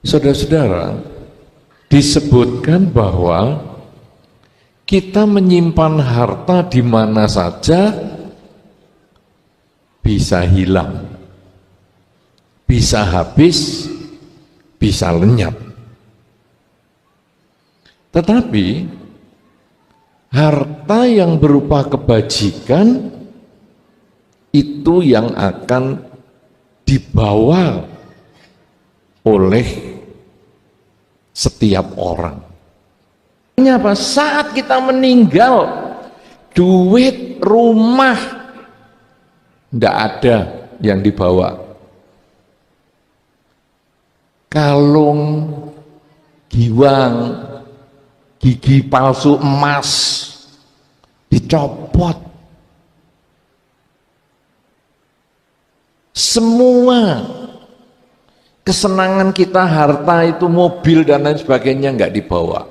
Saudara-saudara, disebutkan bahwa kita menyimpan harta di mana saja bisa hilang, bisa habis, bisa lenyap. Tetapi harta yang berupa kebajikan itu yang akan dibawa oleh setiap orang. Ini apa? Saat kita meninggal, duit, rumah, tidak ada yang dibawa. Kalung, giwang, gigi palsu emas, dicopot. Semua kesenangan kita, harta itu, mobil dan lain sebagainya nggak dibawa.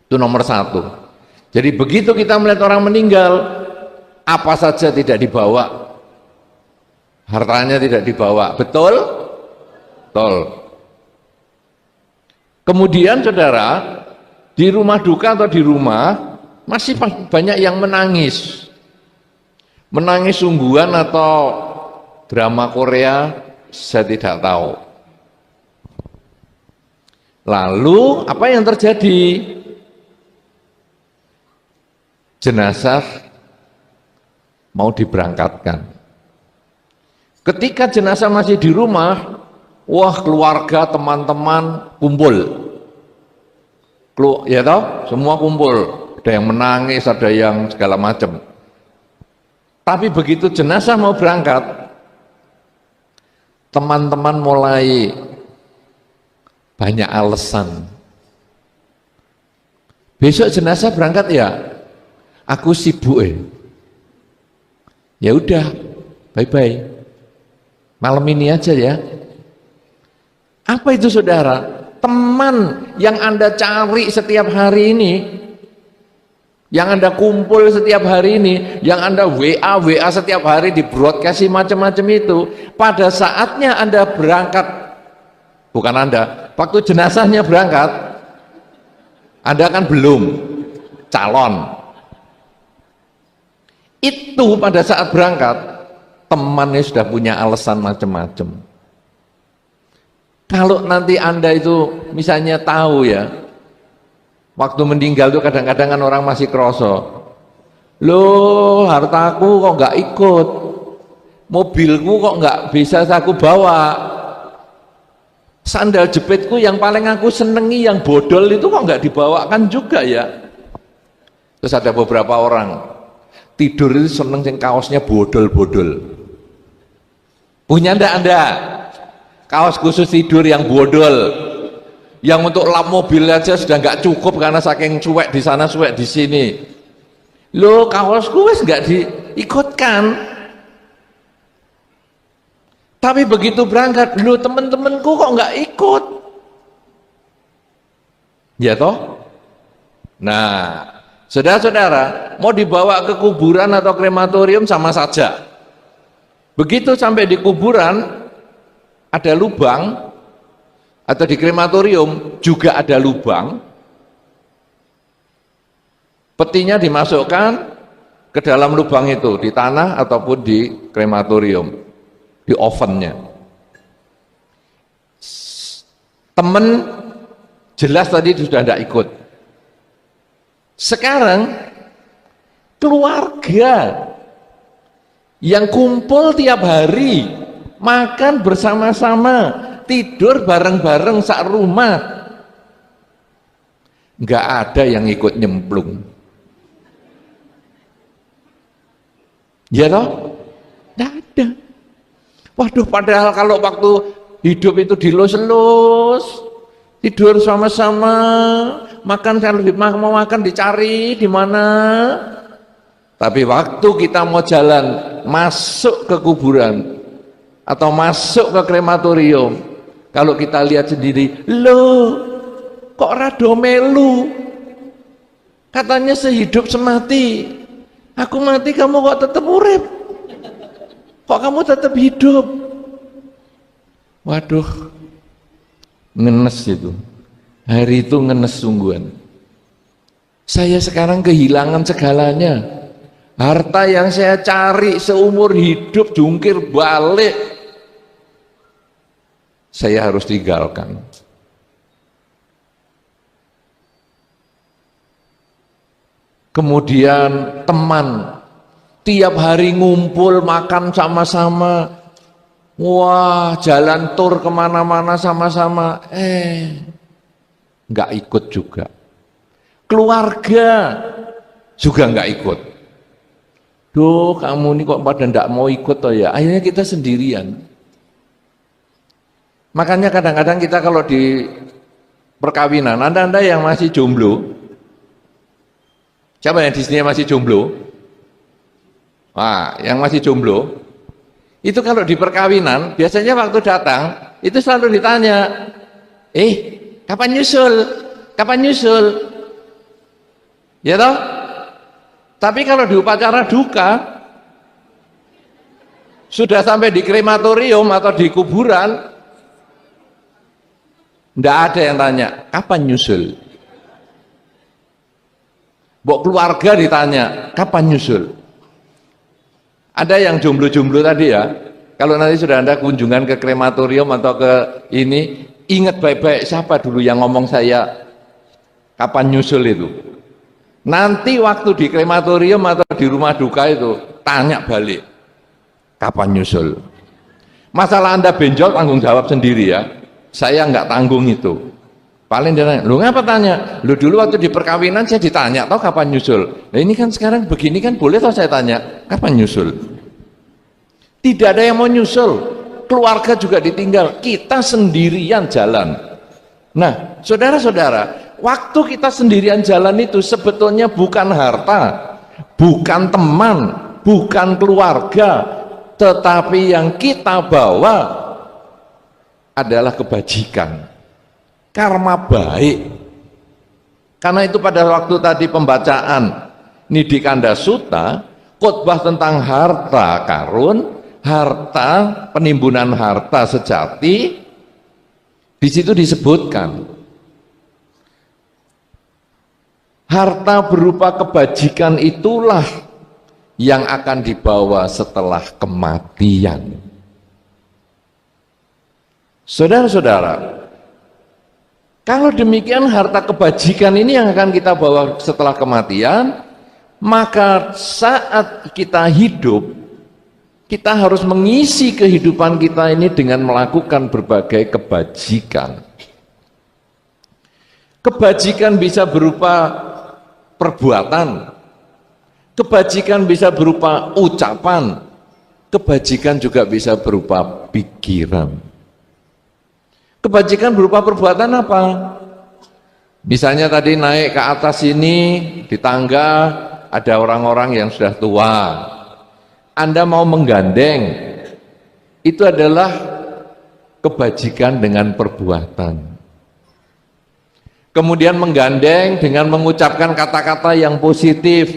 Itu nomor satu. Jadi begitu kita melihat orang meninggal, apa saja tidak dibawa, hartanya tidak dibawa. Betul? Betul. Kemudian saudara, di rumah duka atau di rumah masih banyak yang menangis. Menangis sungguhan atau drama Korea, saya tidak tahu. Lalu apa yang terjadi? Jenazah mau diberangkatkan. Ketika jenazah masih di rumah, wah, keluarga, teman-teman kumpul. Ya toh, semua kumpul. Ada yang menangis, ada yang segala macam. Tapi begitu jenazah mau berangkat, teman-teman mulai banyak alasan. Besok jenazah berangkat ya, aku sibuk ya udah, bye-bye. Malam ini aja ya. Apa itu saudara? Teman yang Anda cari setiap hari ini, yang Anda kumpul setiap hari ini, yang Anda WA setiap hari, di broadcast macam-macam itu, pada saatnya Anda berangkat, bukan Anda, waktu jenazahnya berangkat, Anda kan belum calon. Itu pada saat berangkat, temannya sudah punya alasan macam-macam. Kalau nanti Anda itu misalnya tahu ya, waktu meninggal itu kadang-kadang kan orang masih kroso. Loh, hartaku kok nggak ikut, mobilku kok nggak bisa aku bawa, sandal jepitku yang paling aku senengi yang bodol itu kok nggak dibawakan juga ya. Terus ada beberapa orang tidur itu seneng yang kaosnya bodol-bodol. Punya ndak Anda kaos khusus tidur yang bodol, yang untuk lap mobil aja sudah nggak cukup karena saking cuek di sana cuek di sini. Loh, kaosku wis nggak diikutkan. Tapi begitu berangkat, loh temen-temenku kok nggak ikut. Ya toh? Nah, saudara-saudara, mau dibawa ke kuburan atau krematorium sama saja. Begitu sampai di kuburan ada lubang, atau di krematorium juga ada lubang, petinya dimasukkan ke dalam lubang itu, di tanah ataupun di krematorium, di ovennya. Temen jelas tadi sudah tidak ikut. Sekarang keluarga yang kumpul tiap hari, makan bersama-sama, tidur bareng-bareng sak rumah, nggak ada yang ikut nyemplung. Ya toh? Nggak ada. Waduh, padahal kalau waktu hidup itu dilus-lus, tidur sama-sama, makan kalau mau makan dicari di mana. Tapi waktu kita mau jalan masuk ke kuburan atau masuk ke krematorium, kalau kita lihat sendiri, loh kok rado melu, katanya sehidup semati, Aku mati kamu kok tetap urip, kok kamu tetap hidup. Waduh, ngenes itu, hari itu ngenes sungguhan. Saya sekarang kehilangan segalanya. Harta yang saya cari seumur hidup jungkir balik, saya harus tinggalkan. Kemudian teman, tiap hari ngumpul makan sama-sama, wah jalan tur kemana-mana sama-sama, nggak ikut juga. Keluarga juga nggak ikut. Duh, kamu ini kok pada nggak mau ikut toh ya? Akhirnya kita sendirian. Makanya kadang-kadang kita kalau di perkawinan, anda yang masih jomblo, siapa yang di sini masih jomblo? Wah, yang masih jomblo, itu kalau di perkawinan, biasanya waktu datang, itu selalu ditanya, kapan nyusul? Kapan nyusul? Ya toh? Tapi kalau di upacara duka, sudah sampai di krematorium atau di kuburan, enggak ada yang tanya, kapan nyusul? Mbok keluarga ditanya, kapan nyusul? Ada yang jomblo-jomblo tadi ya, kalau nanti sudah Anda kunjungan ke krematorium atau ke ini, ingat baik-baik siapa dulu yang ngomong saya, kapan nyusul itu? Nanti waktu di krematorium atau di rumah duka itu, tanya balik, kapan nyusul? Masalah Anda benjol tanggung jawab sendiri ya, saya nggak tanggung itu. Paling dia nanya, lu ngapa tanya? Lu dulu waktu di perkawinan saya ditanya, tau kapan nyusul? Nah ini kan sekarang begini kan boleh tau saya tanya, kapan nyusul? Tidak ada yang mau nyusul, keluarga juga ditinggal, kita sendirian jalan. Nah saudara-saudara, waktu kita sendirian jalan itu sebetulnya bukan harta, bukan teman, bukan keluarga, tetapi yang kita bawa adalah kebajikan, karma baik. Karena itu pada waktu tadi pembacaan Nidikanda Sutta, khotbah tentang harta karun, harta, penimbunan harta sejati, di situ disebutkan harta berupa kebajikan itulah yang akan dibawa setelah kematian. Saudara-saudara, kalau demikian harta kebajikan ini yang akan kita bawa setelah kematian, maka saat kita hidup, kita harus mengisi kehidupan kita ini dengan melakukan berbagai kebajikan. Kebajikan bisa berupa perbuatan, kebajikan bisa berupa ucapan, kebajikan juga bisa berupa pikiran. Kebajikan berupa perbuatan apa? Misalnya tadi naik ke atas ini, di tangga ada orang-orang yang sudah tua, Anda mau menggandeng, itu adalah kebajikan dengan perbuatan. Kemudian menggandeng dengan mengucapkan kata-kata yang positif,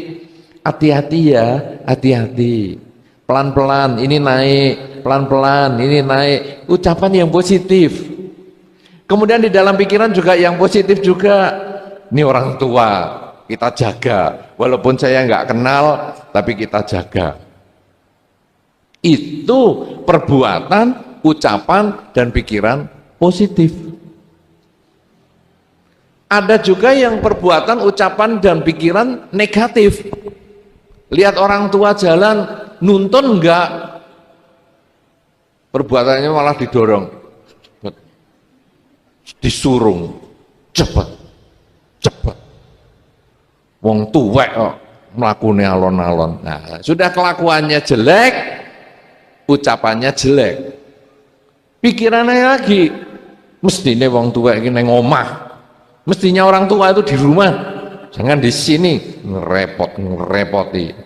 hati-hati ya, hati-hati, pelan-pelan, ini naik, pelan-pelan, ini naik, ucapan yang positif. Kemudian di dalam pikiran juga yang positif juga, ini orang tua, kita jaga, walaupun saya nggak kenal, tapi kita jaga. Itu perbuatan, ucapan, dan pikiran positif. Ada juga yang perbuatan, ucapan, dan pikiran negatif. Lihat orang tua jalan, nuntun enggak, perbuatannya malah didorong, disurung, cepet, cepet. Wong tuwek kok melakukan alon-alon. Nah, sudah kelakuannya jelek, ucapannya jelek, pikirannya lagi, mestinya wong tua ini neng omah, mestinya orang tua itu di rumah, jangan di sini, ngerepoti.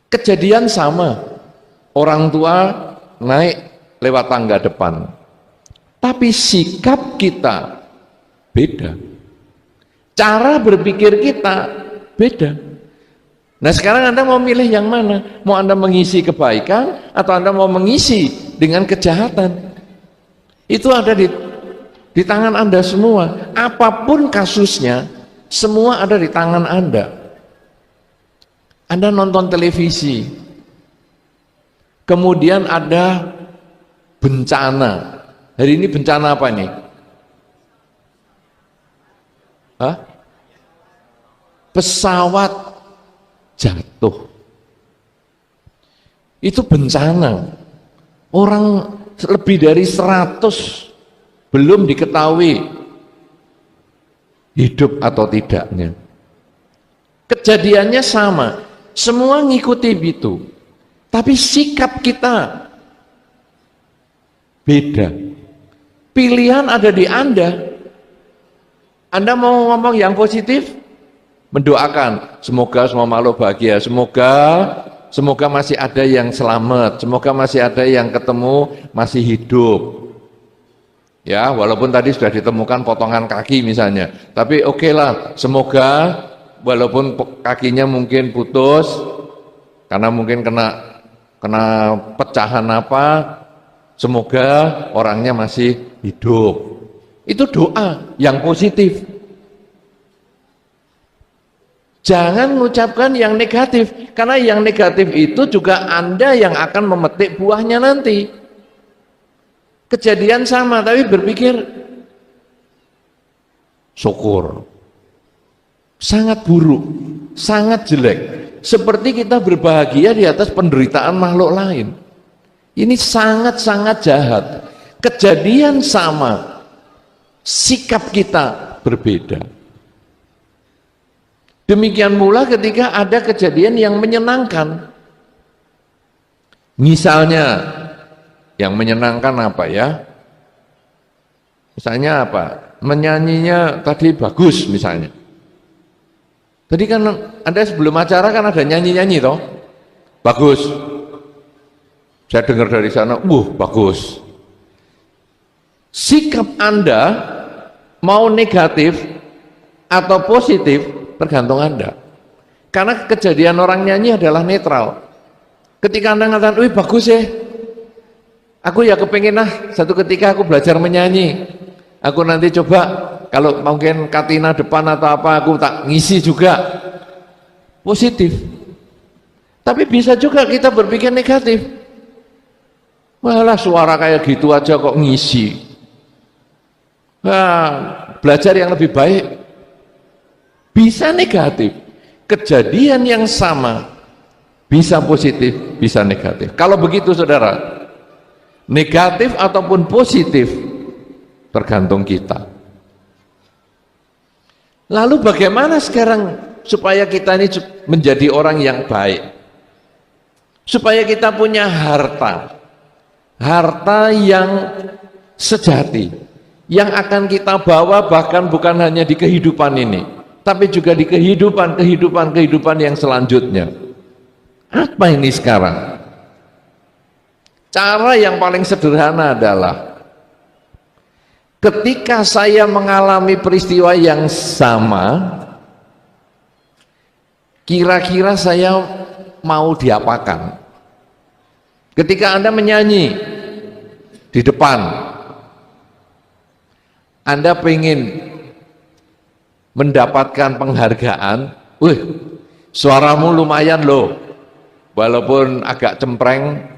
Kejadian sama, orang tua naik lewat tangga depan, tapi sikap kita beda, cara berpikir kita beda. Nah sekarang Anda mau milih yang mana? Mau Anda mengisi kebaikan atau Anda mau mengisi dengan kejahatan? Itu ada di tangan Anda semua. Apapun kasusnya, semua ada di tangan Anda. Anda nonton televisi, kemudian ada bencana. Hari ini bencana apa nih? Hah? Pesawat jatuh. Itu bencana. Orang lebih dari 100 belum diketahui hidup atau tidaknya. Kejadiannya sama. Semua ngikuti itu, tapi sikap kita beda. Pilihan ada di Anda. Anda mau ngomong yang positif, mendoakan semoga semua makhluk bahagia, semoga masih ada yang selamat, semoga masih ada yang ketemu masih hidup. Ya, walaupun tadi sudah ditemukan potongan kaki misalnya, tapi oke lah, semoga walaupun kakinya mungkin putus karena mungkin kena pecahan apa, semoga orangnya masih hidup. Itu doa yang positif. Jangan mengucapkan yang negatif, karena yang negatif itu juga Anda yang akan memetik buahnya nanti. Kejadian sama, tapi berpikir syukur. Sangat buruk, sangat jelek. Seperti kita berbahagia di atas penderitaan makhluk lain. Ini sangat-sangat jahat. Kejadian sama, sikap kita berbeda. Demikian pula ketika ada kejadian yang menyenangkan. Misalnya, yang menyenangkan apa ya? Misalnya apa? Menyanyinya tadi bagus misalnya. Tadi kan Anda sebelum acara kan ada nyanyi-nyanyi toh? Bagus. Saya dengar dari sana, bagus. Sikap Anda mau negatif atau positif tergantung Anda. Karena kejadian orang nyanyi adalah netral. Ketika Anda mengatakan, wih bagus ya, aku ya kepengen satu ketika aku belajar menyanyi. Aku nanti coba kalau mungkin Katina depan atau apa aku tak ngisi juga. Positif. Tapi bisa juga kita berpikir negatif. Walah suara kayak gitu aja kok ngisi. Belajar yang lebih baik. Bisa negatif. Kejadian yang sama bisa positif, bisa negatif. Kalau begitu saudara, negatif ataupun positif tergantung kita. Lalu bagaimana sekarang supaya kita ini menjadi orang yang baik? Supaya kita punya harta yang sejati, yang akan kita bawa bahkan bukan hanya di kehidupan ini, tapi juga di kehidupan yang selanjutnya. Apa ini sekarang? Cara yang paling sederhana adalah ketika saya mengalami peristiwa yang sama, kira-kira saya mau diapakan? Ketika Anda menyanyi di depan, Anda pengen mendapatkan penghargaan, suaramu lumayan loh, walaupun agak cempreng,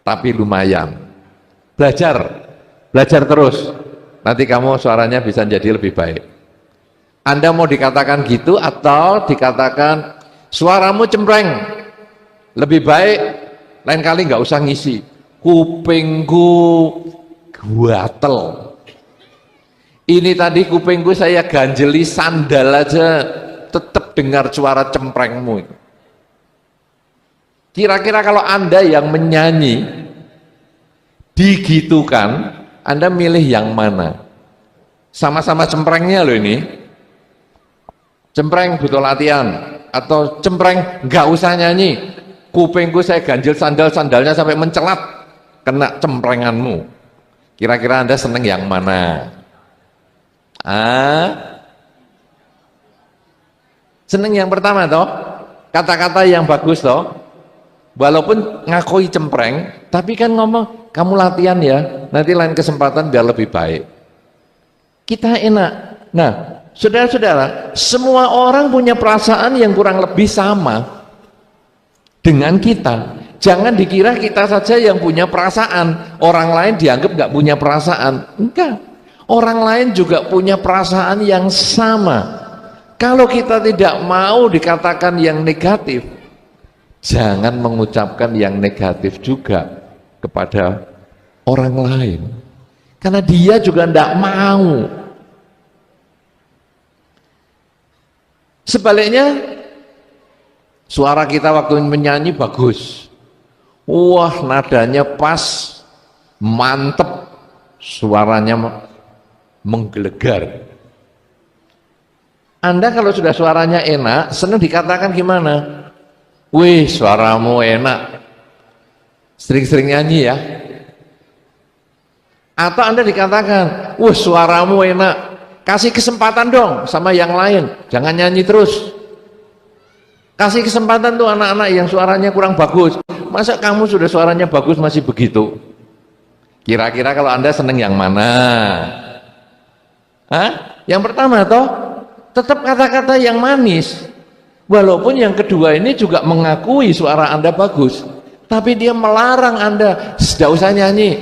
tapi lumayan. Belajar terus, nanti kamu suaranya bisa jadi lebih baik. Anda mau dikatakan gitu atau dikatakan suaramu cempreng, lebih baik lain kali nggak usah ngisi, kupingku gatel. Ini tadi kupingku saya ganjeli sandal aja tetap dengar suara cemprengmu. Kira-kira kalau Anda yang menyanyi digitukan, Anda milih yang mana? Sama-sama cemprengnya loh ini. Cempreng butuh latihan atau cempreng nggak usah nyanyi. Kupingku saya ganjil sandalnya sampai mencelat kena cemprenganmu. Kira-kira Anda seneng yang mana? Seneng yang pertama toh? kata-kata yang bagus toh, walaupun ngakui cempreng, tapi kan ngomong, kamu latihan ya, nanti lain kesempatan biar lebih baik. Kita enak. Nah, saudara-saudara, semua orang punya perasaan yang kurang lebih sama dengan kita. Jangan dikira kita saja yang punya perasaan, orang lain dianggap nggak punya perasaan. Enggak, orang lain juga punya perasaan yang sama. Kalau kita tidak mau dikatakan yang negatif, jangan mengucapkan yang negatif juga kepada orang lain, karena dia juga tidak mau. Sebaliknya, suara kita waktu menyanyi bagus, wah nadanya pas, mantep, suaranya menggelegar. Anda kalau sudah suaranya enak, senang dikatakan gimana? Wih, suaramu enak, sering-sering nyanyi ya. Atau Anda dikatakan, wah suaramu enak, kasih kesempatan dong sama yang lain, jangan nyanyi terus. Kasih kesempatan tuh anak-anak yang suaranya kurang bagus. Masa kamu sudah suaranya bagus masih begitu? Kira-kira kalau Anda seneng yang mana? Hah? Yang pertama toh, tetap kata-kata yang manis. Walaupun yang kedua ini juga mengakui suara Anda bagus, tapi dia melarang Anda, tidak usah nyanyi,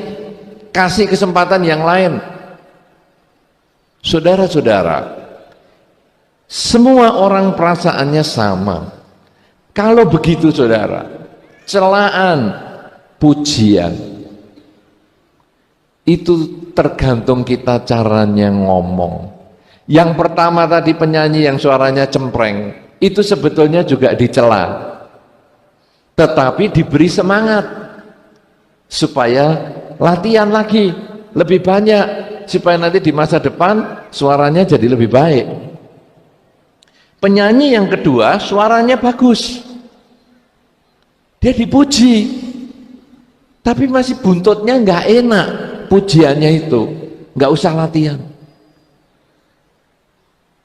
kasih kesempatan yang lain. Saudara-saudara, semua orang perasaannya sama. Kalau begitu saudara, celaan, pujian, itu tergantung kita caranya ngomong. Yang pertama tadi penyanyi yang suaranya cempreng, itu sebetulnya juga dicela, tetapi diberi semangat supaya latihan lagi lebih banyak, supaya nanti di masa depan suaranya jadi lebih baik. Penyanyi yang kedua suaranya bagus, dia dipuji, tapi masih buntutnya nggak enak, pujiannya itu nggak usah latihan.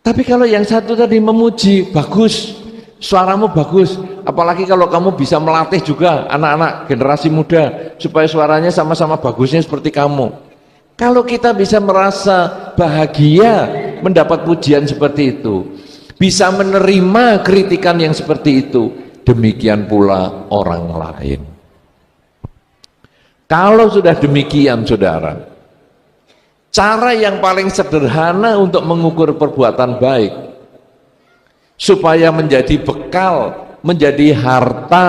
Tapi kalau yang satu tadi memuji, bagus, suaramu bagus, apalagi kalau kamu bisa melatih juga anak-anak generasi muda supaya suaranya sama-sama bagusnya seperti kamu. Kalau kita bisa merasa bahagia mendapat pujian seperti itu, bisa menerima kritikan yang seperti itu, demikian pula orang lain. Kalau sudah demikian saudara, cara yang paling sederhana untuk mengukur perbuatan baik supaya menjadi bekal, menjadi harta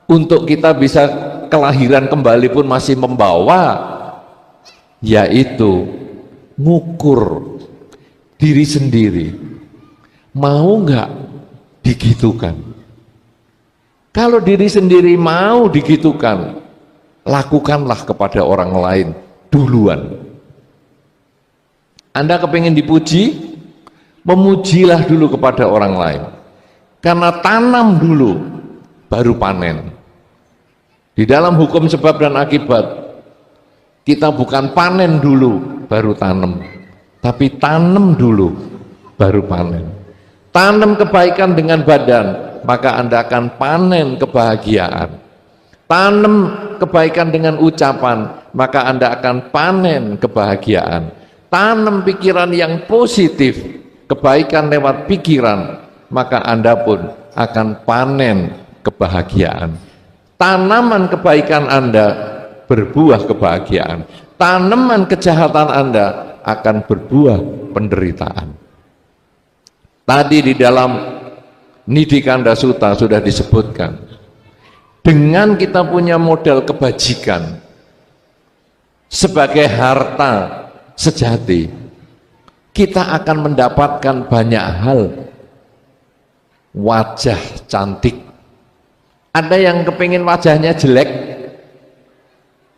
untuk kita bisa kelahiran kembali pun masih membawa, yaitu ngukur diri sendiri. Mau nggak digitukan? Kalau diri sendiri mau digitukan, lakukanlah kepada orang lain duluan. Anda kepingin dipuji, memujilah dulu kepada orang lain, karena tanam dulu baru panen. Di dalam hukum sebab dan akibat, kita bukan panen dulu baru tanam, tapi tanam dulu baru panen. Tanam kebaikan dengan badan, maka Anda akan panen kebahagiaan. Tanam kebaikan dengan ucapan, maka Anda akan panen kebahagiaan. Tanam pikiran yang positif, kebaikan lewat pikiran, maka Anda pun akan panen kebahagiaan. Tanaman kebaikan Anda berbuah kebahagiaan, tanaman kejahatan Anda akan berbuah penderitaan. Tadi di dalam Nidikanda Sutta sudah disebutkan, dengan kita punya modal kebajikan sebagai harta sejati, kita akan mendapatkan banyak hal. Wajah cantik, ada yang kepingin wajahnya jelek?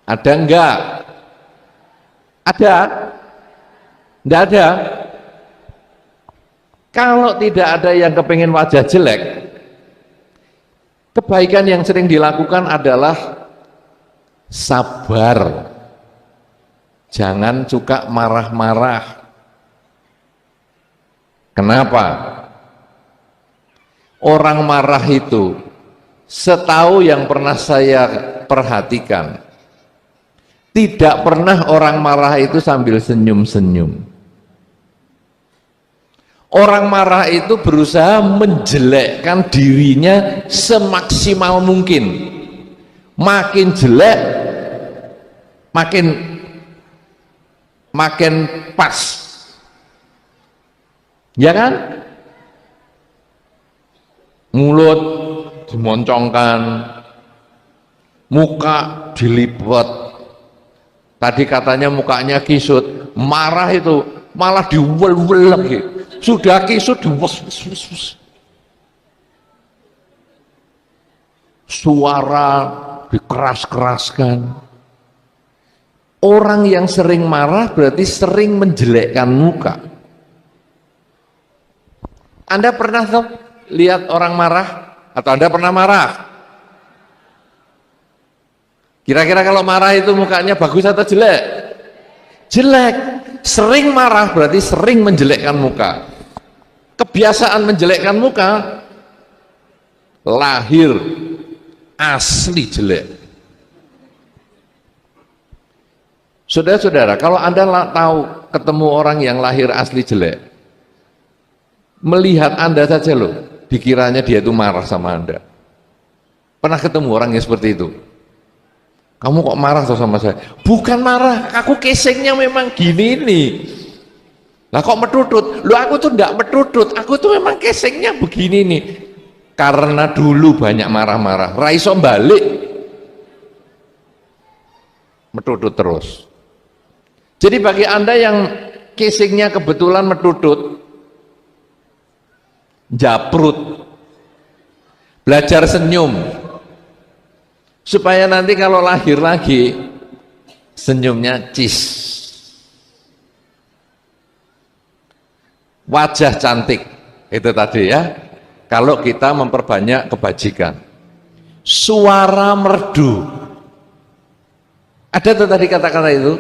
Ada enggak? Ada? Enggak ada? Kalau tidak ada yang kepingin wajah jelek, kebaikan yang sering dilakukan adalah sabar. Jangan suka marah-marah. Kenapa? orang marah itu, setahu yang pernah saya perhatikan, tidak pernah orang marah itu sambil senyum-senyum. Orang marah itu berusaha menjelekkan dirinya semaksimal mungkin. Makin jelek, makin pas. Ya kan? Mulut dimoncongkan, muka dilipat. Tadi katanya mukanya kisut, marah itu malah diwel-wel lagi. Sudah kisut diwes-wes. Suara dikeras-keraskan. Orang yang sering marah berarti sering menjelekkan muka. Anda pernah tuh lihat orang marah? Atau Anda pernah marah? Kira-kira kalau marah itu mukanya bagus atau jelek? Jelek. Sering marah berarti sering menjelekkan muka. Kebiasaan menjelekkan muka, lahir asli jelek. Saudara-saudara, kalau Anda tahu ketemu orang yang lahir asli jelek, melihat Anda saja loh, dikiranya dia itu marah sama Anda. Pernah ketemu orang yang seperti itu? Kamu kok marah sama saya? Bukan marah, aku casingnya memang gini nih. Lah kok metutut? Lu aku tuh enggak metutut, aku tuh memang casingnya begini nih. Karena dulu banyak marah-marah, raiso balik, metutut terus. Jadi bagi Anda yang casingnya kebetulan metutut, japrut, belajar senyum, supaya nanti kalau lahir lagi senyumnya cis. Wajah cantik itu tadi ya, kalau kita memperbanyak kebajikan. Suara merdu, ada tuh tadi kata-kata itu,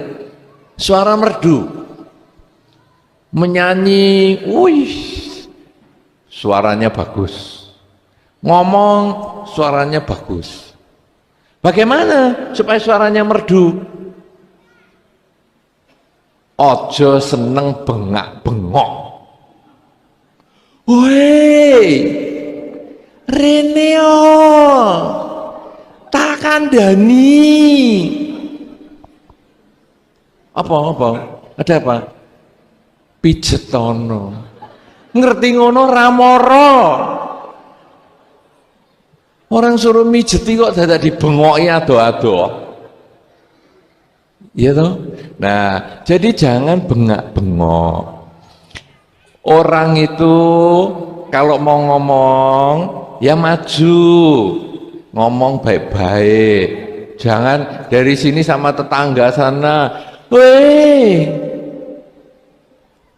suara merdu, menyanyi, wih, suaranya bagus, ngomong suaranya bagus. Bagaimana supaya suaranya merdu? Ojo seneng bengak-bengok. Woi, Reneo, tak kandani. Apa? Ada apa? Pijetono. Ngerti ngono ramoro. Orang suruh mijeti kok dadak dibengoki ado-ado. Iya toh? Nah, jadi jangan bengak-bengok. Orang itu kalau mau ngomong ya maju, ngomong baik-baik. Jangan dari sini sama tetangga sana, weh,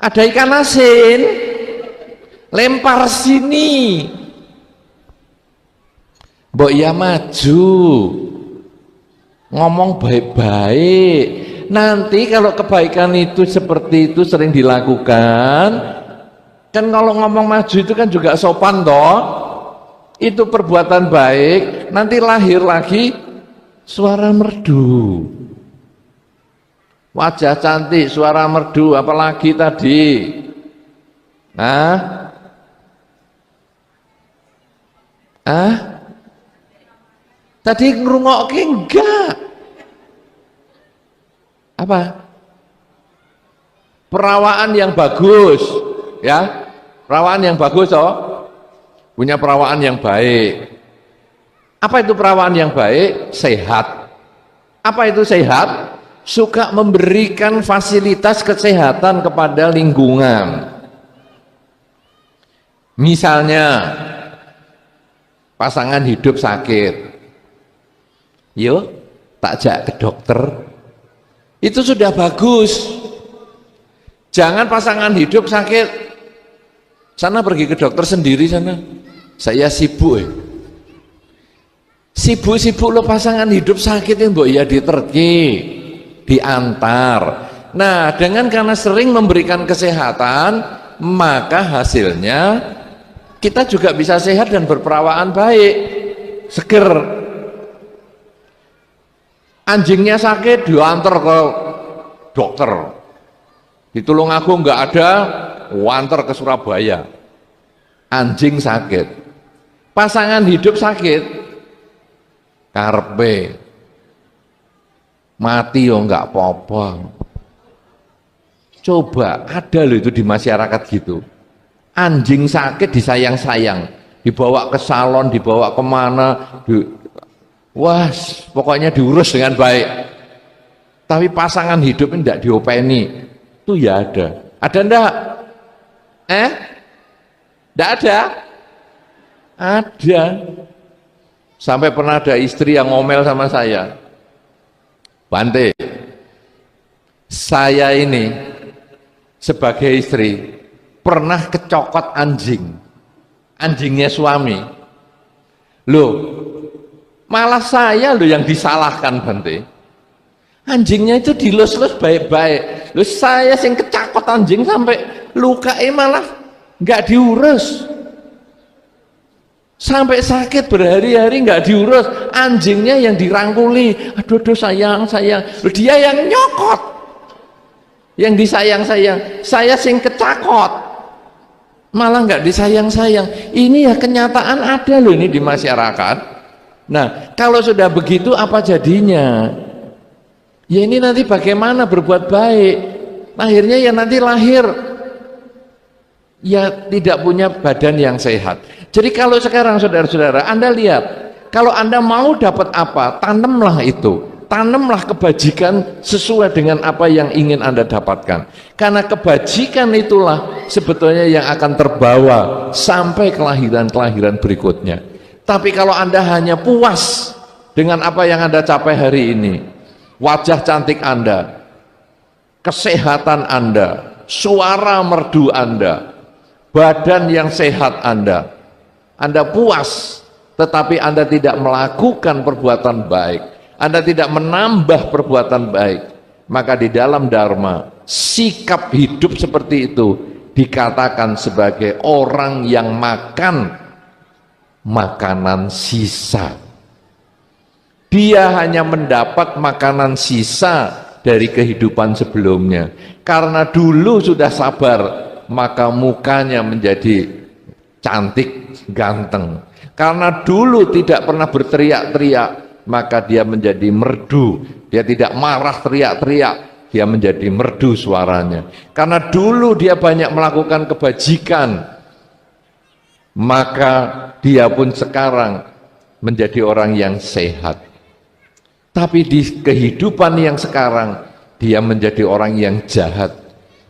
ada ikan asin, lempar sini. Mbok ya maju, ngomong baik-baik. Nanti kalau kebaikan itu seperti itu sering dilakukan, kan kalau ngomong maju itu kan juga sopan toh, itu perbuatan baik, nanti lahir lagi suara merdu, wajah cantik, suara merdu, apalagi tadi, tadi ngrungokke enggak? Apa? Perawaan yang bagus, ya. Perawaan yang bagus punya perawaan yang baik. Apa itu perawaan yang baik? Sehat. Apa itu sehat? Suka memberikan fasilitas kesehatan kepada lingkungan. Misalnya pasangan hidup sakit, yuk tak jak ke dokter, itu sudah bagus. Jangan pasangan hidup sakit, sana pergi ke dokter sendiri sana, saya sibuk sibuk lo pasangan hidup sakit ini mbok ya diterki, diantar. Nah, dengan karena sering memberikan kesehatan, maka hasilnya kita juga bisa sehat dan berperawaan baik, seger. Anjingnya sakit diantar ke dokter, di Tulungagung nggak ada, wanter ke Surabaya. Anjing sakit, pasangan hidup sakit, karpe mati yo nggak apa-apa. Coba ada loh itu di masyarakat gitu. Anjing sakit disayang-sayang, dibawa ke salon, dibawa kemana, wah pokoknya diurus dengan baik. Tapi pasangan hidup ini tidak diopeni, itu ya ada. Ada enggak? Enggak ada? Ada. Sampai pernah ada istri yang ngomel sama saya, Bante, saya ini sebagai istri pernah kecokot anjingnya suami. Loh, malah saya loh yang disalahkan, Bante. Anjingnya itu dilus-lus baik-baik. Loh, saya sing kecakot anjing sampai luka, malah nggak diurus. Sampai sakit berhari-hari nggak diurus, anjingnya yang dirangkuli. Aduh, sayang. Loh, dia yang nyokot, yang disayang-sayang. Saya sing kecakot, malah nggak disayang-sayang. Ini ya kenyataan ada loh ini di masyarakat. Nah, kalau sudah begitu apa jadinya? Ya ini nanti bagaimana berbuat baik? Akhirnya ya nanti lahir ya tidak punya badan yang sehat. Jadi kalau sekarang saudara-saudara, Anda lihat, kalau Anda mau dapat apa, tanamlah itu. Tanamlah kebajikan sesuai dengan apa yang ingin Anda dapatkan. Karena kebajikan itulah sebetulnya yang akan terbawa sampai kelahiran-kelahiran berikutnya. Tapi kalau Anda hanya puas dengan apa yang Anda capai hari ini, wajah cantik Anda, kesehatan Anda, suara merdu Anda, badan yang sehat Anda puas, tetapi Anda tidak melakukan perbuatan baik, Anda tidak menambah perbuatan baik, maka di dalam Dharma sikap hidup seperti itu dikatakan sebagai orang yang makan makanan sisa. Dia hanya mendapat makanan sisa dari kehidupan sebelumnya. Karena dulu sudah sabar, maka mukanya menjadi cantik, ganteng. Karena dulu tidak pernah berteriak-teriak, maka dia menjadi merdu. Dia tidak marah teriak-teriak, dia menjadi merdu suaranya. Karena dulu dia banyak melakukan kebajikan, maka dia pun sekarang menjadi orang yang sehat. Tapi di kehidupan yang sekarang, dia menjadi orang yang jahat.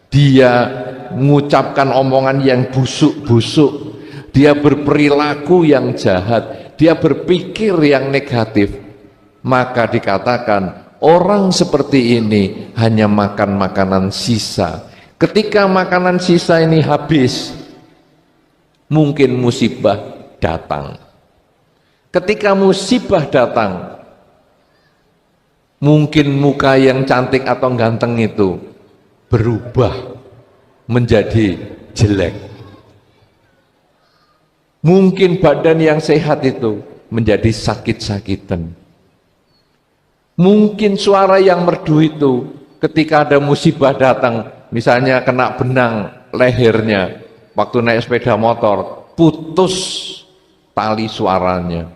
Dia mengucapkan omongan yang busuk-busuk, dia berperilaku yang jahat, dia berpikir yang negatif. Maka dikatakan orang seperti ini hanya makan makanan sisa. Ketika makanan sisa ini habis, mungkin musibah datang. Ketika musibah datang, mungkin muka yang cantik atau ganteng itu berubah menjadi jelek. Mungkin badan yang sehat itu menjadi sakit-sakitan. Mungkin suara yang merdu itu ketika ada musibah datang, misalnya kena benang lehernya waktu naik sepeda motor, putus tali suaranya.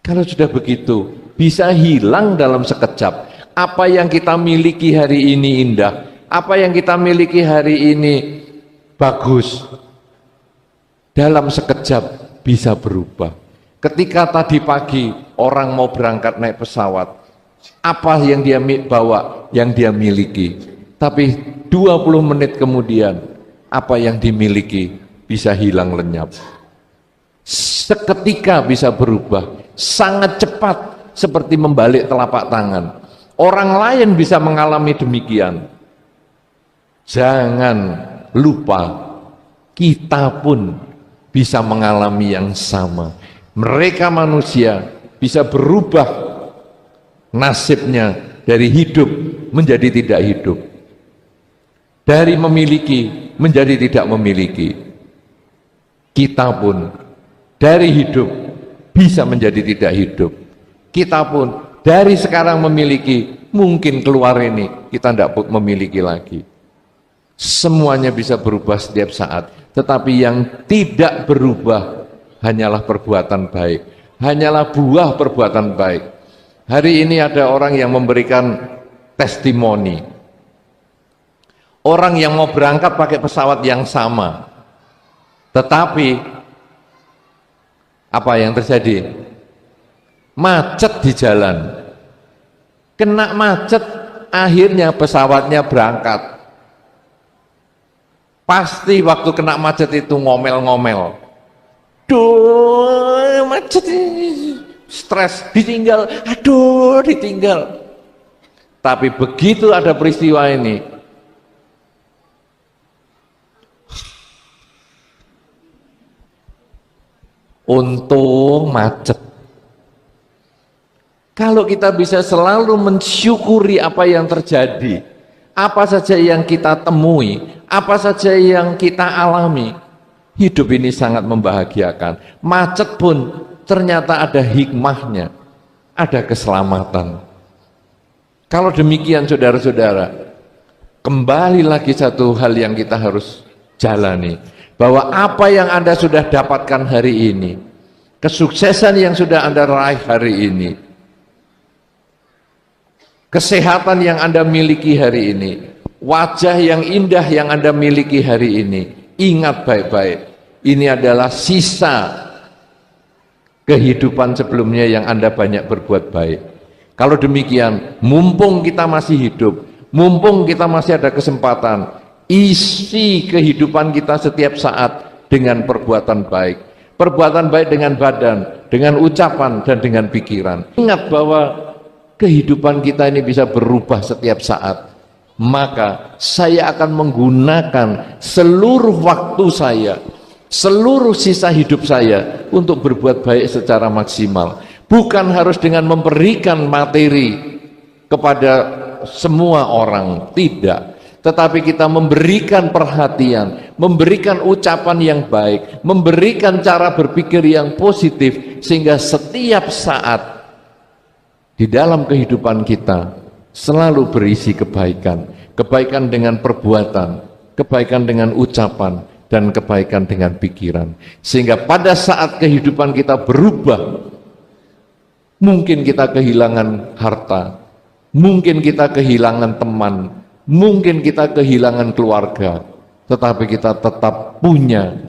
Kalau sudah begitu, bisa hilang dalam sekejap. Apa yang kita miliki hari ini indah, apa yang kita miliki hari ini bagus, dalam sekejap bisa berubah. Ketika tadi pagi orang mau berangkat naik pesawat, apa yang dia bawa, yang dia miliki, tapi 20 menit kemudian apa yang dimiliki bisa hilang lenyap. Seketika bisa berubah, sangat cepat seperti membalik telapak tangan. Orang lain bisa mengalami demikian. Jangan lupa, kita pun bisa mengalami yang sama. Mereka manusia bisa berubah nasibnya dari hidup menjadi tidak hidup, dari memiliki menjadi tidak memiliki. kita pun dari hidup bisa menjadi tidak hidup. Kita pun dari sekarang memiliki, mungkin keluar ini kita tidak memiliki lagi. Semuanya bisa berubah setiap saat, tetapi yang tidak berubah hanyalah perbuatan baik, hanyalah buah perbuatan baik. Hari ini ada orang yang memberikan testimoni, orang yang mau berangkat pakai pesawat yang sama, tetapi apa yang terjadi? Macet di jalan, kena macet, akhirnya pesawatnya berangkat. Pasti waktu kena macet itu ngomel-ngomel, duh macet ini, stres, ditinggal, aduh ditinggal. Tapi begitu ada peristiwa ini, untung macet. Kalau kita bisa selalu mensyukuri apa yang terjadi, apa saja yang kita temui, apa saja yang kita alami, hidup ini sangat membahagiakan. Macet pun ternyata ada hikmahnya, ada keselamatan. Kalau demikian saudara-saudara, kembali lagi satu hal yang kita harus jalani, bahwa apa yang Anda sudah dapatkan hari ini, kesuksesan yang sudah Anda raih hari ini, kesehatan yang Anda miliki hari ini, wajah yang indah yang Anda miliki hari ini, ingat baik-baik, ini adalah sisa kehidupan sebelumnya yang Anda banyak berbuat baik. Kalau demikian, mumpung kita masih hidup, mumpung kita masih ada kesempatan, isi kehidupan kita setiap saat dengan perbuatan baik. Perbuatan baik dengan badan, dengan ucapan, dan dengan pikiran. Ingat bahwa kehidupan kita ini bisa berubah setiap saat. Maka saya akan menggunakan seluruh waktu saya, seluruh sisa hidup saya untuk berbuat baik secara maksimal. Bukan harus dengan memberikan materi kepada semua orang, tidak. Tetapi kita memberikan perhatian, memberikan ucapan yang baik, memberikan cara berpikir yang positif, sehingga setiap saat di dalam kehidupan kita selalu berisi kebaikan. Kebaikan dengan perbuatan, kebaikan dengan ucapan, dan kebaikan dengan pikiran. Sehingga pada saat kehidupan kita berubah, mungkin kita kehilangan harta, mungkin kita kehilangan teman, mungkin kita kehilangan keluarga, tetapi kita tetap punya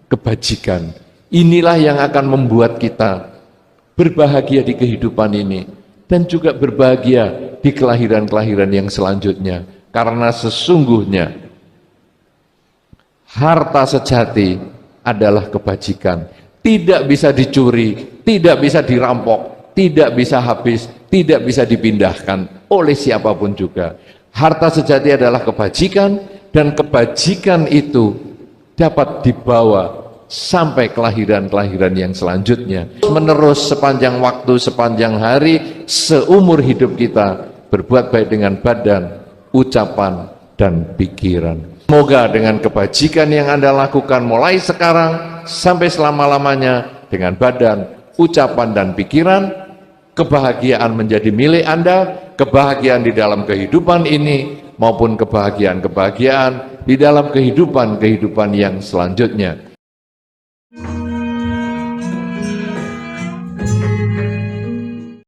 kebajikan. Inilah yang akan membuat kita berbahagia di kehidupan ini, dan juga berbahagia di kelahiran-kelahiran yang selanjutnya. Karena sesungguhnya harta sejati adalah kebajikan, tidak bisa dicuri, tidak bisa dirampok, tidak bisa habis, tidak bisa dipindahkan oleh siapapun juga. Harta sejati adalah kebajikan, dan kebajikan itu dapat dibawa sampai kelahiran-kelahiran yang selanjutnya. Menerus sepanjang waktu, sepanjang hari, seumur hidup kita berbuat baik dengan badan, ucapan, dan pikiran. Semoga dengan kebajikan yang Anda lakukan mulai sekarang sampai selama-lamanya, dengan badan, ucapan, dan pikiran, kebahagiaan menjadi milik Anda, kebahagiaan di dalam kehidupan ini maupun kebahagiaan-kebahagiaan di dalam kehidupan yang selanjutnya.